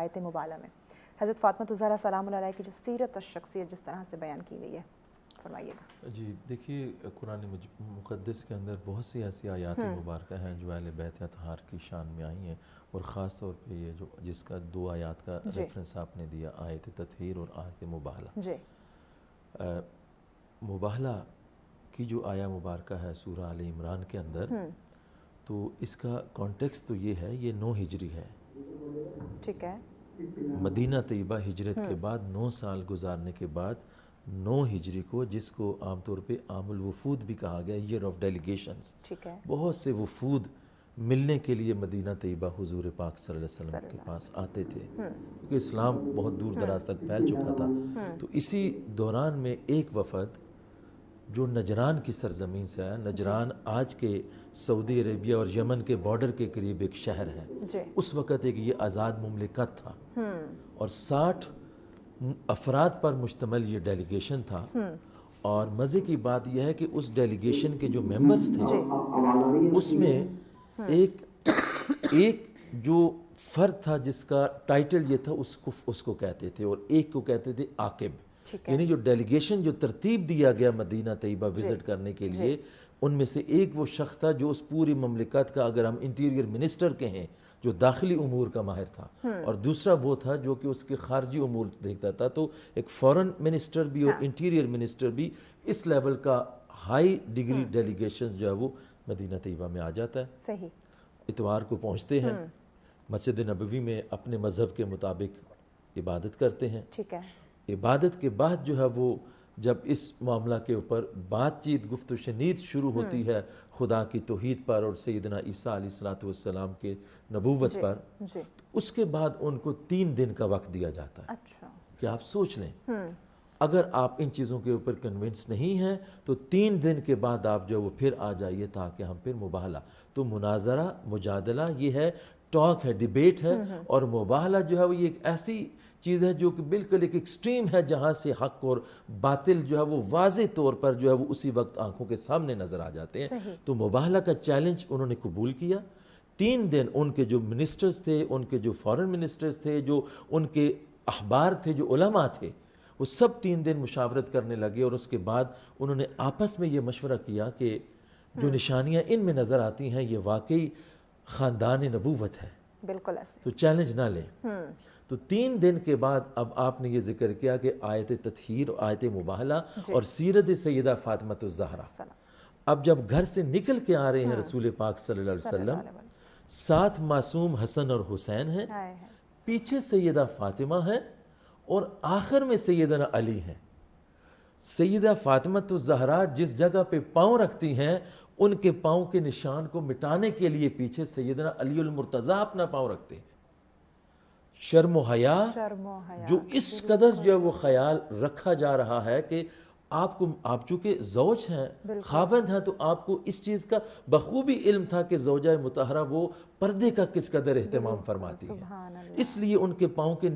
آیت مبالہ میں حضرت فاطمہ الزہرا سلام اللہ علیہ کی جو سیرت اور شخصیت جس طرح سے بیان کی گئی ہے، فرمائیے گا۔ جی دیکھیے، قرآن مقدس کے اندر بہت سی ایسی آیات مبارکہ ہیں جو اہل بیت اطہار کی شان میں آئی ہیں، اور خاص طور پہ یہ جو جس کا 2 آیات کا ریفرنس آپ نے دیا، آیت تطہیر اور آیت مباہلہ۔ جی مباہلہ کی جو آیہ مبارکہ ہے سورہ آل عمران کے اندر، تو اس کا کانٹیکس تو یہ ہے، یہ 9 ہجری ہے، ٹھیک ہے، مدینہ طیبہ ہجرت کے بعد 9 سال گزارنے کے بعد 9 ہجری کو، جس کو عام طور پہ عام الوفود بھی کہا گیا، ایئر آف ڈیلیگیشنز، ٹھیک ہے، بہت سے وفود ملنے کے لیے مدینہ طیبہ حضور پاک صلی اللہ علیہ وسلم کے پاس آتے تھے، کیونکہ اسلام بہت دور دراز تک پھیل چکا تھا۔ تو اسی دوران میں ایک وفد جو نجران کی سرزمین سے آیا، نجران آج کے سعودی عربیہ اور یمن کے بارڈر کے قریب ایک شہر ہے، اس وقت ایک یہ آزاد مملکت تھا، اور 60 افراد پر مشتمل یہ ڈیلیگیشن تھا۔ اور مزے کی بات یہ ہے کہ اس ڈیلیگیشن کے جو ممبرز تھے، اس میں ایک جو فرد تھا جس کا ٹائٹل یہ تھا، اس کو کہتے تھے، اور ایک کو کہتے تھے عاقب، یعنی جو ڈیلیگیشن جو ترتیب دیا گیا مدینہ طیبہ وزٹ کرنے کے لیے، ان میں سے ایک وہ شخص تھا جو اس پوری مملکت کا، اگر ہم انٹیریئر منسٹر کہیں، جو داخلی امور کا ماہر تھا، اور دوسرا وہ تھا جو کہ اس کے خارجی امور دیکھتا تھا۔ تو ایک فورن منسٹر بھی اور انٹیریئر منسٹر بھی، اس لیول کا ہائی ڈگری ڈیلیگیشن جو ہے وہ مدینہ طیبہ میں آ جاتا ہے۔ صحیح، اتوار کو پہنچتے ہیں، مسجد نبوی میں اپنے مذہب کے مطابق عبادت کرتے ہیں۔ ٹھیک ہے، عبادت کے بعد جو ہے وہ جب اس معاملہ کے اوپر بات چیت، گفت و شنید شروع ہوتی ہے خدا کی توحید پر اور سیدنا عیسیٰ علیہ السلام کے نبوت پر، اس کے بعد ان کو 3 دن کا وقت دیا جاتا ہے کہ آپ سوچ لیں، اگر آپ ان چیزوں کے اوپر کنونس نہیں ہیں تو 3 دن کے بعد آپ جو وہ پھر آ جائیے، تاکہ ہم پھر مباہلہ، تو مناظرہ، مجادلہ یہ ہے، ٹاک ہے، ڈیبیٹ ہے، اور مباہلہ جو ہے وہ یہ ایک ایسی چیز ہے جو کہ بالکل ایک ایکسٹریم ہے، جہاں سے حق اور باطل جو ہے وہ واضح طور پر جو ہے وہ اسی وقت آنکھوں کے سامنے نظر آ جاتے ہیں۔ تو مباہلہ کا چیلنج انہوں نے قبول کیا۔ 3 دن ان کے جو منسٹرز تھے، ان کے جو فارن منسٹرز تھے، جو ان کے احبار تھے، جو علماء تھے، وہ سب 3 دن مشاورت کرنے لگے، اور اس کے بعد انہوں نے آپس میں یہ مشورہ کیا کہ جو نشانیاں ان میں نظر آتی ہیں یہ واقعی خاندان نبوت ہے، بالکل ایسے، تو چیلنج نہ لیں۔ تو 3 دن کے بعد اب آپ نے یہ ذکر کیا کہ آیت تطہیر، آیت مباہلہ اور سیرت سیدہ فاطمہ الزہرا، اب جب گھر سے نکل کے آ رہے ہیں رسول پاک صلی اللہ علیہ وسلم، ساتھ معصوم حسن اور حسین ہیں، پیچھے سیدہ فاطمہ ہیں، اور آخر میں سیدنا علی ہیں۔ سیدہ فاطمہ الزہرا جس جگہ پہ پاؤں رکھتی ہیں، ان کے پاؤں کے نشان کو مٹانے کے لیے پیچھے سیدنا علی المرتضیٰ اپنا پاؤں رکھتے ہیں۔ شرم و حیا جو اس قدر جو ہے وہ خیال رکھا جا رہا ہے کہ آپ چونکہ زوج ہیں، خاوند ہیں، تو آپ کو اس چیز کا بخوبی علم تھا کہ زوجہ مطہرہ وہ پردے کا کس قدر اہتمام فرماتی ہے، اس لیے ان کے پاؤں کے